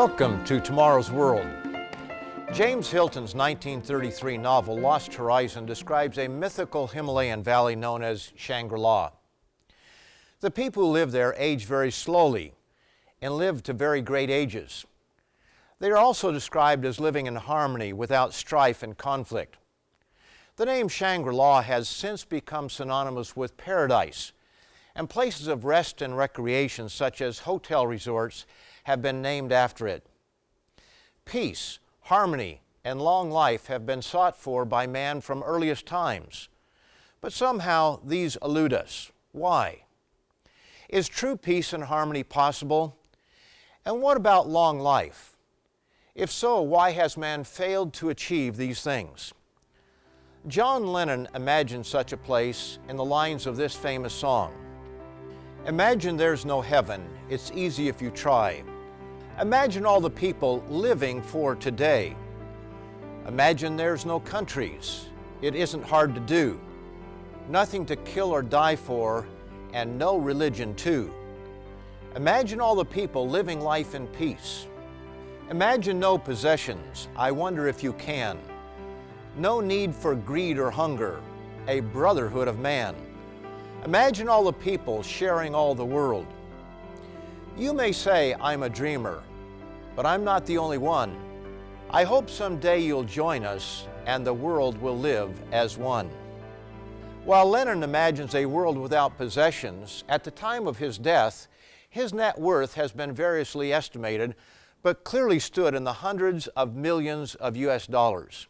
Welcome to Tomorrow's World. James Hilton's 1933 novel Lost Horizon describes a mythical Himalayan valley known as Shangri-La. The people who live there age very slowly and live to very great ages. They are also described as living in harmony without strife and conflict. The name Shangri-La has since become synonymous with paradise, and places of rest and recreation such as hotel resorts have been named after it. Peace, harmony, and long life have been sought for by man from earliest times. But somehow these elude us. Why? Is true peace and harmony possible? And what about long life? If so, why has man failed to achieve these things? John Lennon imagined such a place in the lines of this famous song. Imagine there's no heaven, it's easy if you try. Imagine all the people living for today. Imagine there's no countries, it isn't hard to do. Nothing to kill or die for, and no religion too. Imagine all the people living life in peace. Imagine no possessions, I wonder if you can. No need for greed or hunger, a brotherhood of man. Imagine all the people sharing all the world. You may say I'm a dreamer, but I'm not the only one. I hope someday you'll join us and the world will live as one. While Lennon imagines a world without possessions, at the time of his death, his net worth has been variously estimated, but clearly stood in the hundreds of millions of US dollars.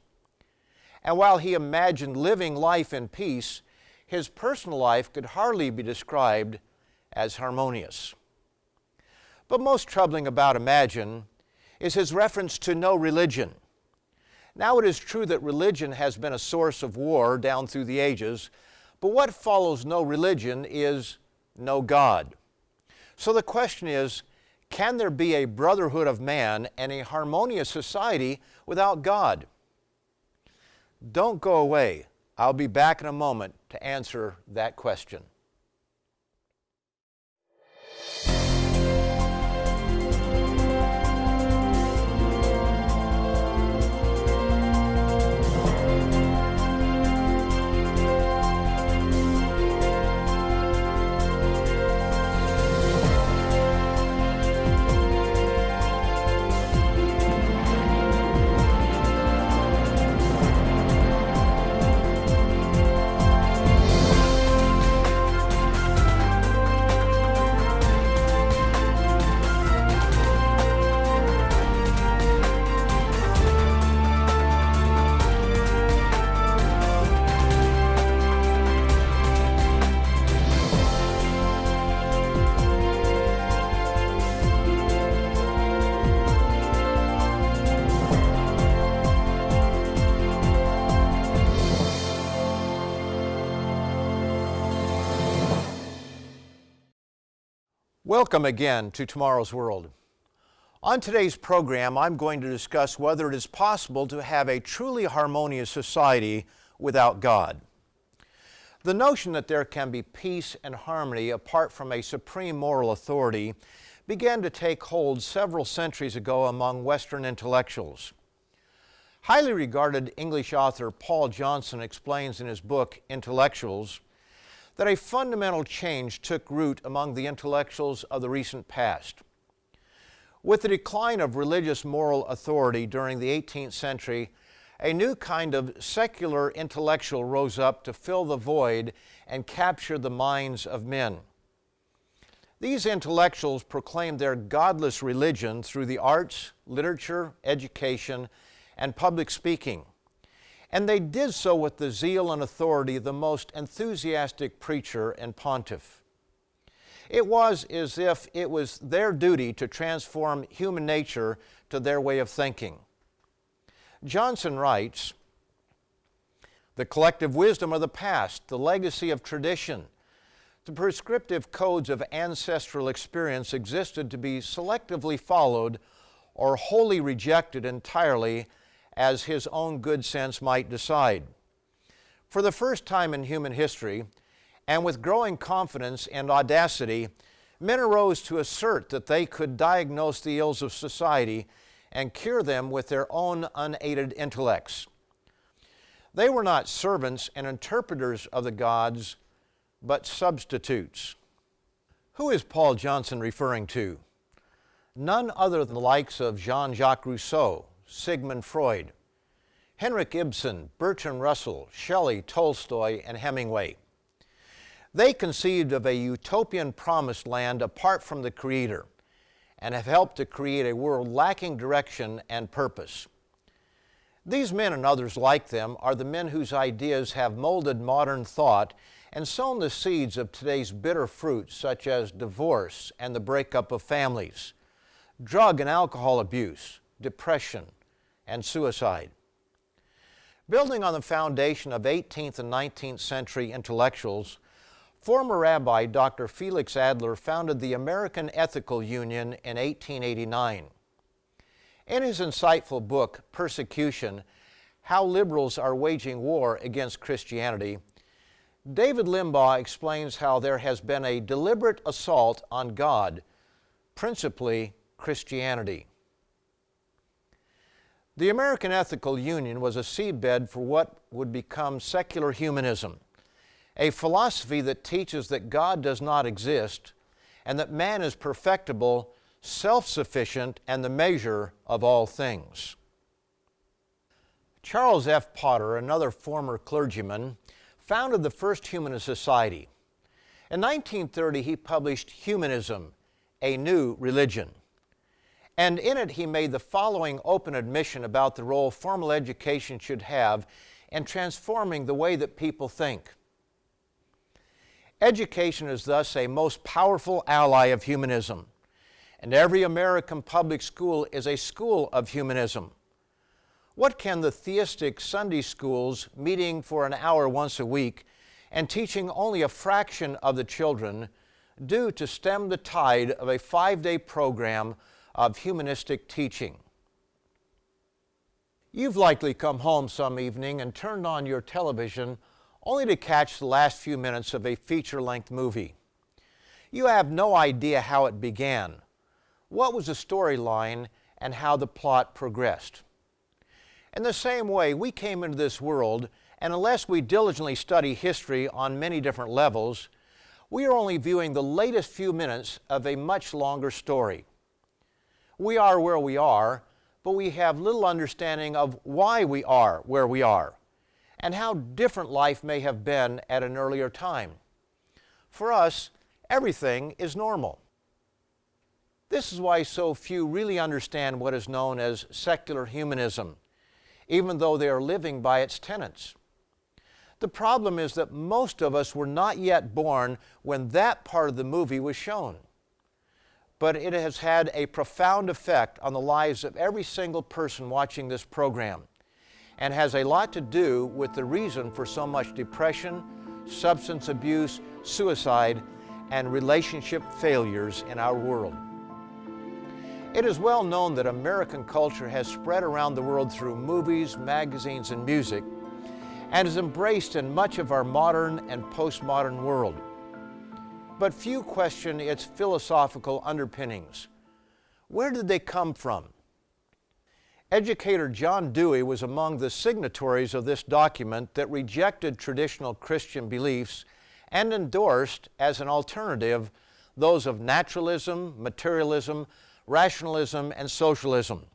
And while he imagined living life in peace, his personal life could hardly be described as harmonious. But most troubling about Imagine is his reference to no religion. Now it is true that religion has been a source of war down through the ages, but what follows no religion is no God. So the question is, can there be a brotherhood of man and a harmonious society without God? Don't go away. I'll be back in a moment to answer that question. Welcome again to Tomorrow's World. On today's program, I'm going to discuss whether it is possible to have a truly harmonious society without God. The notion that there can be peace and harmony apart from a supreme moral authority began to take hold several centuries ago among Western intellectuals. Highly regarded English author Paul Johnson explains in his book, Intellectuals, that a fundamental change took root among the intellectuals of the recent past. With the decline of religious moral authority during the 18th century, a new kind of secular intellectual rose up to fill the void and capture the minds of men. These intellectuals proclaimed their godless religion through the arts, literature, education, and public speaking. And they did so with the zeal and authority of the most enthusiastic preacher and pontiff. It was as if it was their duty to transform human nature to their way of thinking. Johnson writes, "The collective wisdom of the past, the legacy of tradition, the prescriptive codes of ancestral experience existed to be selectively followed or wholly rejected entirely as his own good sense might decide. For the first time in human history, and with growing confidence and audacity, Men arose to assert that they could diagnose the ills of society and cure them with their own unaided intellects. They were not servants and interpreters of the gods, but substitutes. Who is Paul Johnson referring to? None other than the likes of Jean-Jacques Rousseau, Sigmund Freud, Henrik Ibsen, Bertrand Russell, Shelley, Tolstoy, and Hemingway. They conceived of a utopian promised land apart from the Creator and have helped to create a world lacking direction and purpose. These men and others like them are the men whose ideas have molded modern thought and sown the seeds of today's bitter fruits, such as divorce and the breakup of families, drug and alcohol abuse, depression, and suicide. Building on the foundation of 18th and 19th century intellectuals, former Rabbi Dr. Felix Adler founded the American Ethical Union in 1889. In his insightful book, Persecution: How Liberals Are Waging War Against Christianity, David Limbaugh explains how there has been a deliberate assault on God, principally Christianity. The American Ethical Union was a seedbed for what would become secular humanism, a philosophy that teaches that God does not exist and that man is perfectible, self-sufficient, and the measure of all things. Charles F. Potter, another former clergyman, founded the first humanist society. In 1930, he published Humanism, a New Religion. And in it, he made the following open admission about the role formal education should have in transforming the way that people think. Education is thus a most powerful ally of humanism, and every American public school is a school of humanism. What can the theistic Sunday schools meeting for an hour once a week and teaching only a fraction of the children do to stem the tide of a 5-day program of humanistic teaching? You've likely come home some evening and turned on your television only to catch the last few minutes of a feature-length movie. You have no idea how it began, what was the storyline, and how the plot progressed. In the same way, we came into this world, and unless we diligently study history on many different levels, we are only viewing the latest few minutes of a much longer story. We are where we are, but we have little understanding of why we are where we are, and how different life may have been at an earlier time. For us, everything is normal. This is why so few really understand what is known as secular humanism, even though they are living by its tenets. The problem is that most of us were not yet born when that part of the movie was shown. But it has had a profound effect on the lives of every single person watching this program, and has a lot to do with the reason for so much depression, substance abuse, suicide, and relationship failures in our world. It is well known that American culture has spread around the world through movies, magazines, and music, and is embraced in much of our modern and postmodern world. But few question its philosophical underpinnings. Where did they come from? Educator John Dewey was among the signatories of this document that rejected traditional Christian beliefs and endorsed, as an alternative, those of naturalism, materialism, rationalism, and socialism.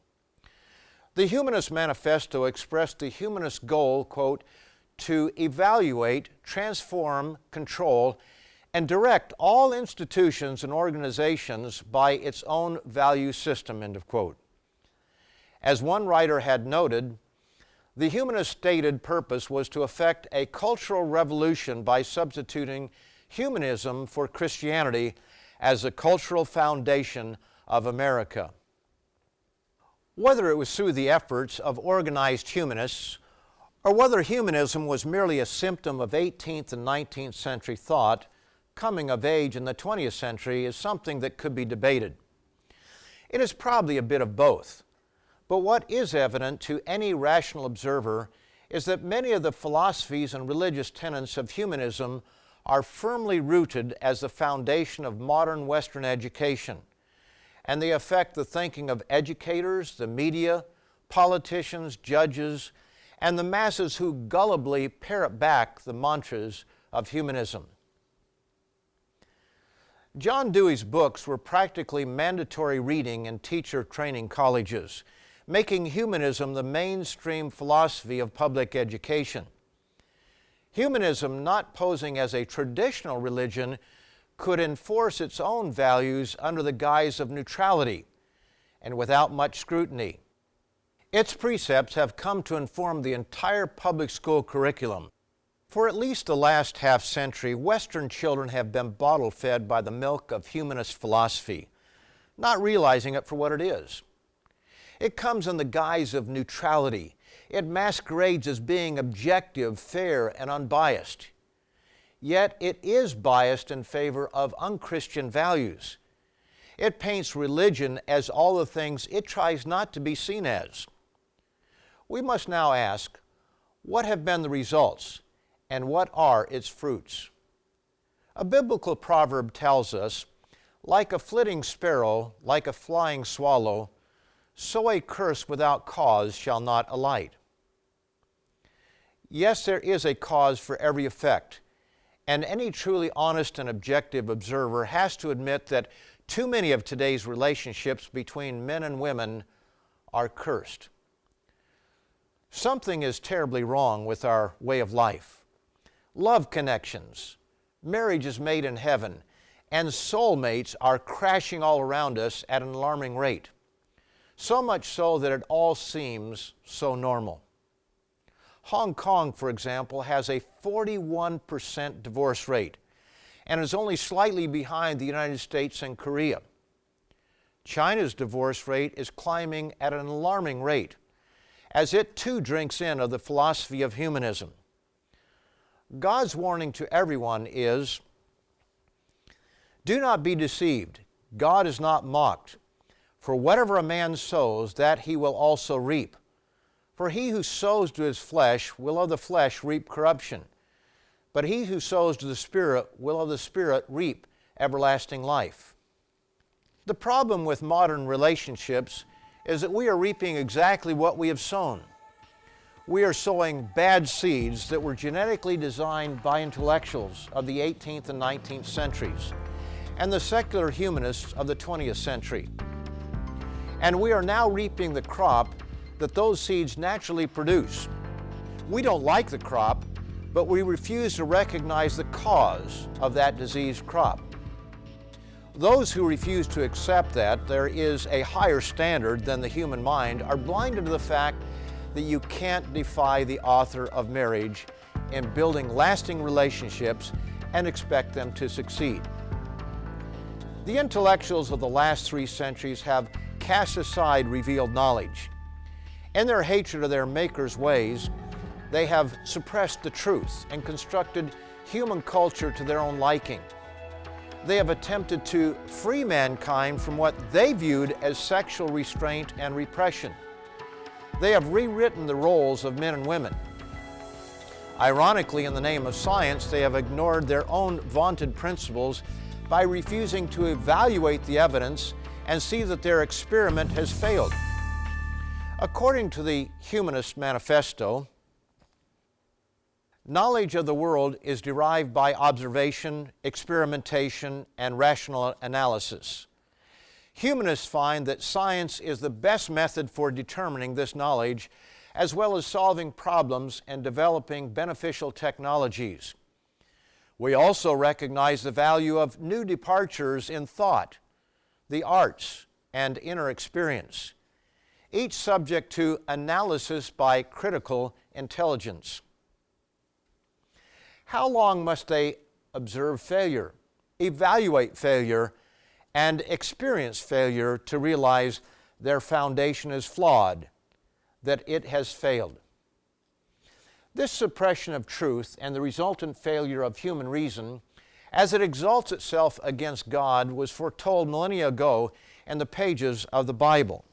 The Humanist Manifesto expressed the humanist goal, quote, to evaluate, transform, control, and direct all institutions and organizations by its own value system, end of quote. As one writer had noted, the humanist stated purpose was to effect a cultural revolution by substituting humanism for Christianity as the cultural foundation of America. Whether it was through the efforts of organized humanists, or whether humanism was merely a symptom of 18th and 19th century thought coming of age in the 20th century, is something that could be debated. It is probably a bit of both, but what is evident to any rational observer is that many of the philosophies and religious tenets of humanism are firmly rooted as the foundation of modern Western education, and they affect the thinking of educators, the media, politicians, judges, and the masses who gullibly parrot back the mantras of humanism. John Dewey's books were practically mandatory reading in teacher training colleges, making humanism the mainstream philosophy of public education. Humanism, not posing as a traditional religion, could enforce its own values under the guise of neutrality and without much scrutiny. Its precepts have come to inform the entire public school curriculum. For at least the last half-century, Western children have been bottle-fed by the milk of humanist philosophy, not realizing it for what it is. It comes in the guise of neutrality. It masquerades as being objective, fair, and unbiased. Yet it is biased in favor of unchristian values. It paints religion as all the things it tries not to be seen as. We must now ask, what have been the results, and what are its fruits? A biblical proverb tells us, like a flitting sparrow, like a flying swallow, so a curse without cause shall not alight. Yes, there is a cause for every effect, and any truly honest and objective observer has to admit that too many of today's relationships between men and women are cursed. Something is terribly wrong with our way of life. Love connections, marriages made in heaven, and soulmates are crashing all around us at an alarming rate. So much so that it all seems so normal. Hong Kong, for example, has a 41% divorce rate and is only slightly behind the United States and Korea. China's divorce rate is climbing at an alarming rate, as it too drinks in of the philosophy of humanism. God's warning to everyone is, do not be deceived. God is not mocked. For whatever a man sows, that he will also reap. For he who sows to his flesh will of the flesh reap corruption. But he who sows to the Spirit will of the Spirit reap everlasting life. The problem with modern relationships is that we are reaping exactly what we have sown. We are sowing bad seeds that were genetically designed by intellectuals of the 18th and 19th centuries and the secular humanists of the 20th century. And we are now reaping the crop that those seeds naturally produce. We don't like the crop, but we refuse to recognize the cause of that diseased crop. Those who refuse to accept that there is a higher standard than the human mind are blinded to the fact that you can't defy the author of marriage in building lasting relationships and expect them to succeed. The intellectuals of the last 3 centuries have cast aside revealed knowledge. In their hatred of their Maker's ways, they have suppressed the truth and constructed human culture to their own liking. They have attempted to free mankind from what they viewed as sexual restraint and repression. They have rewritten the roles of men and women. Ironically, in the name of science, they have ignored their own vaunted principles by refusing to evaluate the evidence and see that their experiment has failed. According to the Humanist Manifesto, knowledge of the world is derived by observation, experimentation, and rational analysis. Humanists find that science is the best method for determining this knowledge, as well as solving problems and developing beneficial technologies. We also recognize the value of new departures in thought, the arts, and inner experience, each subject to analysis by critical intelligence. How long must they observe failure, evaluate failure, and experience failure to realize their foundation is flawed, that it has failed? This suppression of truth and the resultant failure of human reason, as it exalts itself against God, was foretold millennia ago in the pages of the Bible.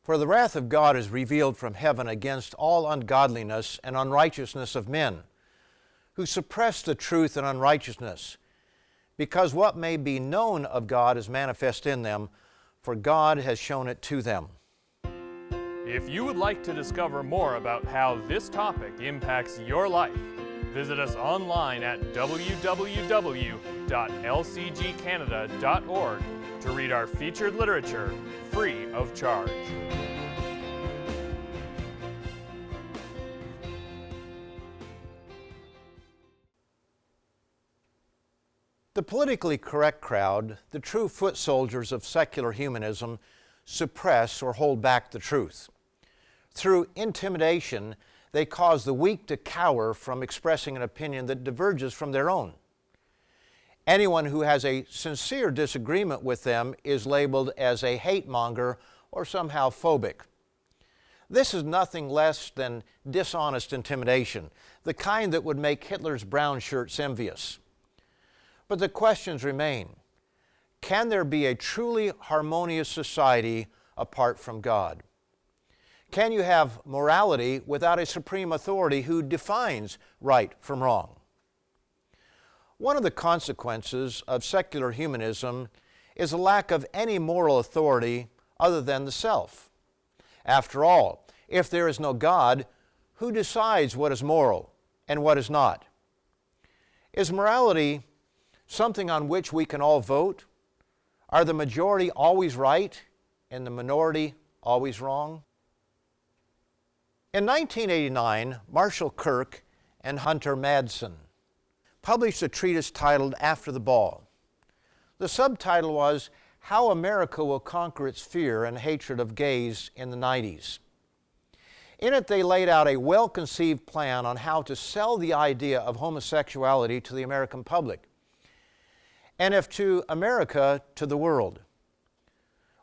For the wrath of God is revealed from heaven against all ungodliness and unrighteousness of men, who suppress the truth and unrighteousness, because what may be known of God is manifest in them, for God has shown it to them. If you would like to discover more about how this topic impacts your life, visit us online at www.lcgcanada.org to read our featured literature free of charge. The politically correct crowd, the true foot soldiers of secular humanism, suppress or hold back the truth. Through intimidation, they cause the weak to cower from expressing an opinion that diverges from their own. Anyone who has a sincere disagreement with them is labeled as a hate monger or somehow phobic. This is nothing less than dishonest intimidation, the kind that would make Hitler's brown shirts envious. But the questions remain. Can there be a truly harmonious society apart from God? Can you have morality without a supreme authority who defines right from wrong? One of the consequences of secular humanism is a lack of any moral authority other than the self. After all, if there is no God, who decides what is moral and what is not? Is morality something on which we can all vote? Are the majority always right and the minority always wrong? In 1989, Marshall Kirk and Hunter Madsen published a treatise titled After the Ball. The subtitle was How America Will Conquer Its Fear and Hatred of Gays in the 90s. In it, they laid out a well-conceived plan on how to sell the idea of homosexuality to the American public, and if to America, to the world.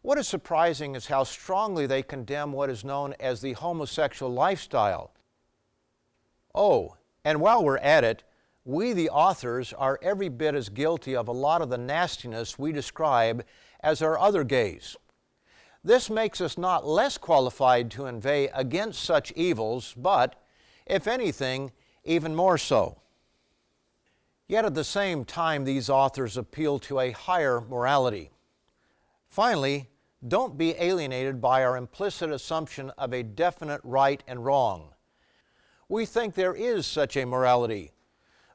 What is surprising is how strongly they condemn what is known as the homosexual lifestyle. Oh, and while we're at it, we, the authors, are every bit as guilty of a lot of the nastiness we describe as our other gays. This makes us not less qualified to inveigh against such evils, but, if anything, even more so. Yet at the same time, these authors appeal to a higher morality. Finally, don't be alienated by our implicit assumption of a definite right and wrong. We think there is such a morality,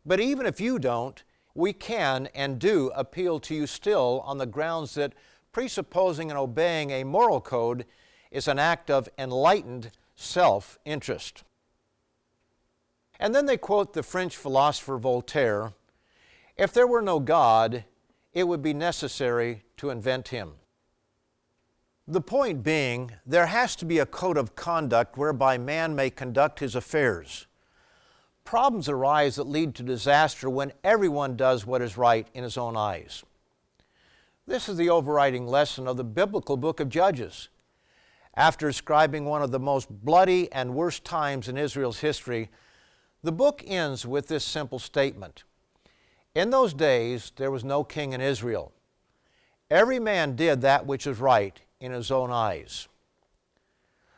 but even if you don't, we can and do appeal to you still on the grounds that presupposing and obeying a moral code is an act of enlightened self-interest. And then they quote the French philosopher Voltaire, "If there were no God, it would be necessary to invent him." The point being, there has to be a code of conduct whereby man may conduct his affairs. Problems arise that lead to disaster when everyone does what is right in his own eyes. This is the overriding lesson of the biblical book of Judges. After describing one of the most bloody and worst times in Israel's history, the book ends with this simple statement: "In those days there was no king in Israel. Every man did that which is right in his own eyes."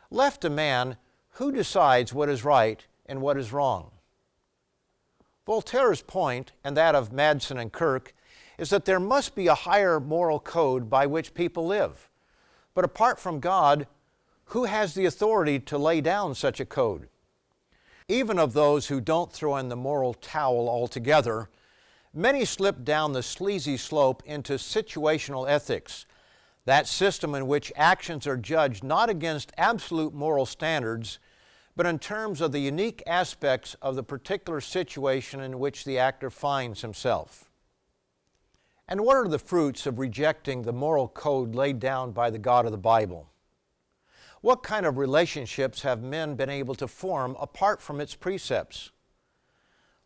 Left to man, who decides what is right and what is wrong? Voltaire's point, and that of Madsen and Kirk, is that there must be a higher moral code by which people live. But apart from God, who has the authority to lay down such a code? Even of those who don't throw in the moral towel altogether, many slip down the sleazy slope into situational ethics, that system in which actions are judged not against absolute moral standards, but in terms of the unique aspects of the particular situation in which the actor finds himself. And what are the fruits of rejecting the moral code laid down by the God of the Bible? What kind of relationships have men been able to form apart from its precepts?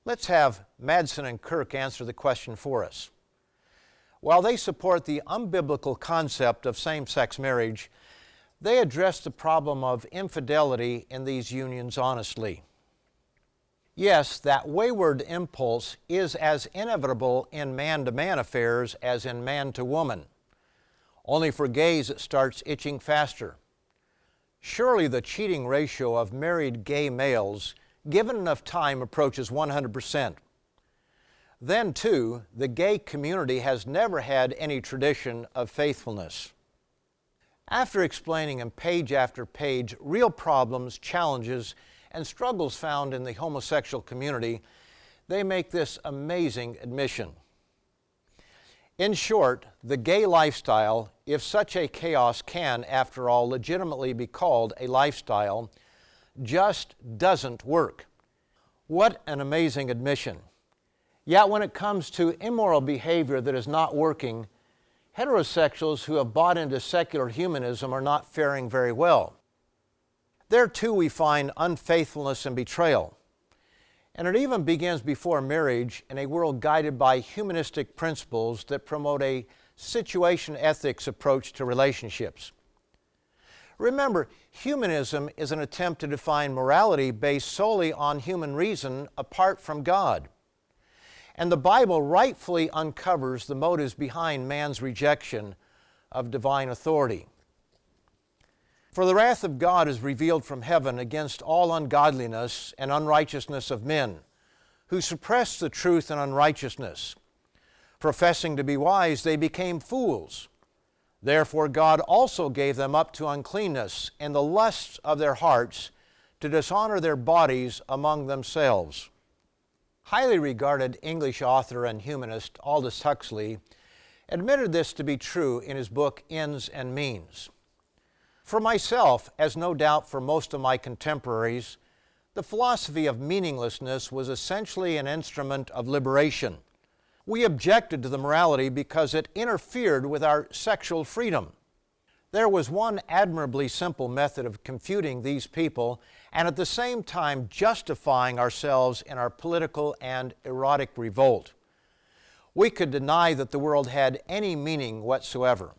Let's have Madsen and Kirk answer the question for us. While they support the unbiblical concept of same-sex marriage, they address the problem of infidelity in these unions honestly. Yes, that wayward impulse is as inevitable in man-to-man affairs as in man-to-woman. Only for gays it starts itching faster. Surely the cheating ratio of married gay males, given enough time, approaches 100%. Then, too, the gay community has never had any tradition of faithfulness. After explaining in page after page real problems, challenges, and struggles found in the homosexual community, they make this amazing admission. In short, the gay lifestyle, if such a chaos can, after all, legitimately be called a lifestyle, just doesn't work. What an amazing admission. Yet when it comes to immoral behavior that is not working, heterosexuals who have bought into secular humanism are not faring very well. There too we find unfaithfulness and betrayal. And it even begins before marriage in a world guided by humanistic principles that promote a situation ethics approach to relationships. Remember, humanism is an attempt to define morality based solely on human reason apart from God. And the Bible rightfully uncovers the motives behind man's rejection of divine authority. For the wrath of God is revealed from heaven against all ungodliness and unrighteousness of men, who suppress the truth in unrighteousness. Professing to be wise, they became fools. Therefore God also gave them up to uncleanness and the lusts of their hearts to dishonor their bodies among themselves. Highly regarded English author and humanist Aldous Huxley admitted this to be true in his book Ends and Means. For myself, as no doubt for most of my contemporaries, the philosophy of meaninglessness was essentially an instrument of liberation. We objected to the morality because it interfered with our sexual freedom. There was one admirably simple method of confuting these people and at the same time justifying ourselves in our political and erotic revolt. We could deny that the world had any meaning whatsoever.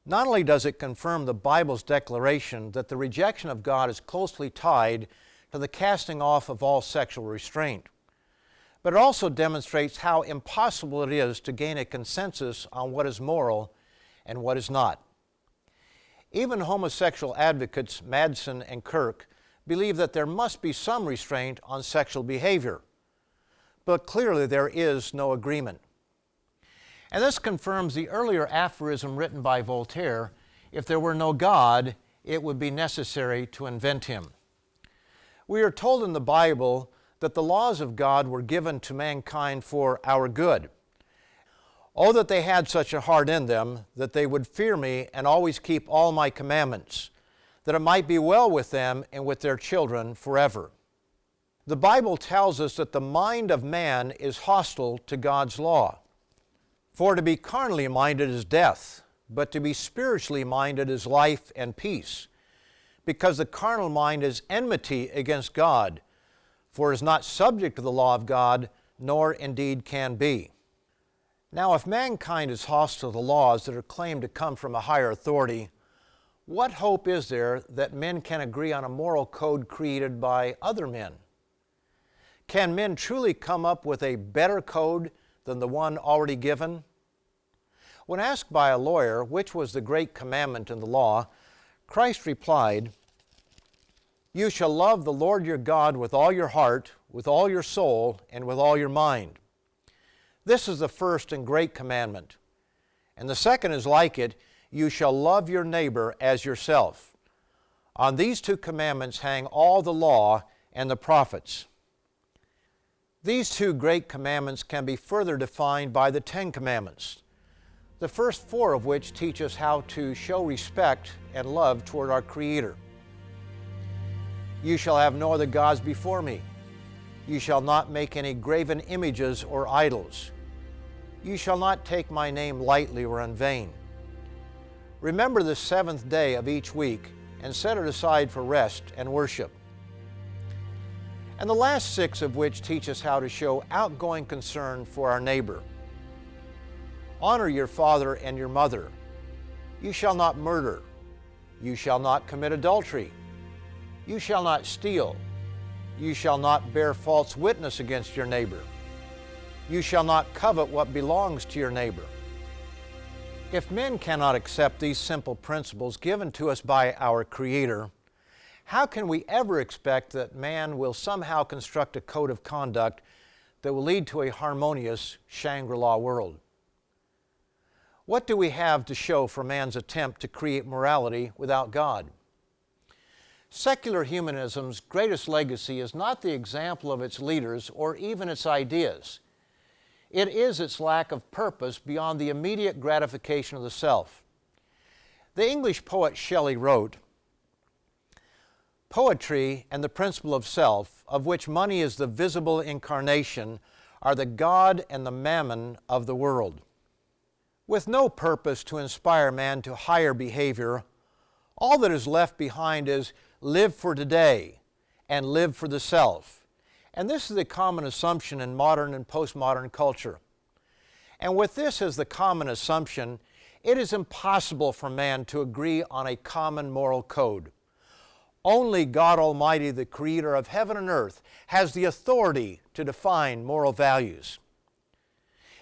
Not only does it confirm the Bible's declaration that the rejection of God is closely tied to the casting off of all sexual restraint, but it also demonstrates how impossible it is to gain a consensus on what is moral and what is not. Even homosexual advocates Madsen and Kirk believe that there must be some restraint on sexual behavior, but clearly there is no agreement. And this confirms the earlier aphorism written by Voltaire, if there were no God, it would be necessary to invent him. We are told in the Bible that the laws of God were given to mankind for our good. Oh, that they had such a heart in them, that they would fear me and always keep all my commandments, that it might be well with them and with their children forever. The Bible tells us that the mind of man is hostile to God's law. For to be carnally minded is death, but to be spiritually minded is life and peace, because the carnal mind is enmity against God, for it is not subject to the law of God, nor indeed can be. Now, if mankind is hostile to laws that are claimed to come from a higher authority, what hope is there that men can agree on a moral code created by other men? Can men truly come up with a better code than the one already given? When asked by a lawyer which was the great commandment in the law, Christ replied, "You shall love the Lord your God with all your heart, with all your soul, and with all your mind. This is the first and great commandment. And the second is like it, you shall love your neighbor as yourself. On these two commandments hang all the law and the prophets." These two great commandments can be further defined by the 10 Commandments, the first 4 of which teach us how to show respect and love toward our Creator. You shall have no other gods before me. You shall not make any graven images or idols. You shall not take my name lightly or in vain. Remember the 7th day of each week and set it aside for rest and worship. And the last 6 of which teach us how to show outgoing concern for our neighbor. Honor your father and your mother. You shall not murder. You shall not commit adultery. You shall not steal. You shall not bear false witness against your neighbor. You shall not covet what belongs to your neighbor. If men cannot accept these simple principles given to us by our Creator, how can we ever expect that man will somehow construct a code of conduct that will lead to a harmonious Shangri-La world. What do we have to show for man's attempt to create morality without God? Secular humanism's greatest legacy is not the example of its leaders or even its ideas. It is its lack of purpose beyond the immediate gratification of the self. The English poet Shelley wrote, "Poetry and the principle of self, of which money is the visible incarnation, are the God and the mammon of the world." With no purpose to inspire man to higher behavior, all that is left behind is live for today and live for the self. And this is the common assumption in modern and postmodern culture. And with this as the common assumption, it is impossible for man to agree on a common moral code. Only God Almighty, the Creator of heaven and earth, has the authority to define moral values.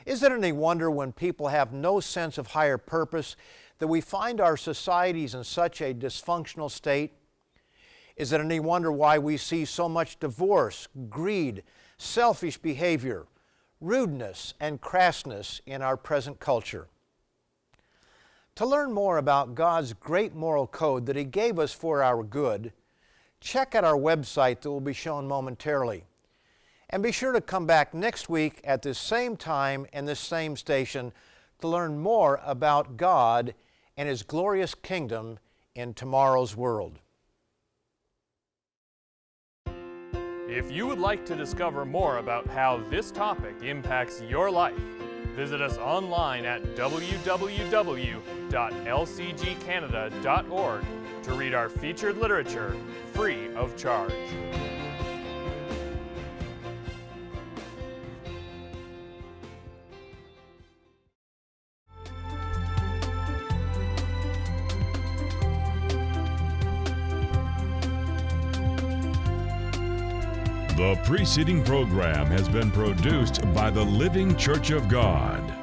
Is it any wonder when people have no sense of higher purpose that we find our societies in such a dysfunctional state? Is it any wonder why we see so much divorce, greed, selfish behavior, rudeness, and crassness in our present culture? To learn more about God's great moral code that He gave us for our good, check out our website that will be shown momentarily. And be sure to come back next week at this same time and this same station to learn more about God and His glorious kingdom in tomorrow's world. If you would like to discover more about how this topic impacts your life, visit us online at www.lcgcanada.org to read our featured literature free of charge. The preceding program has been produced by the Living Church of God.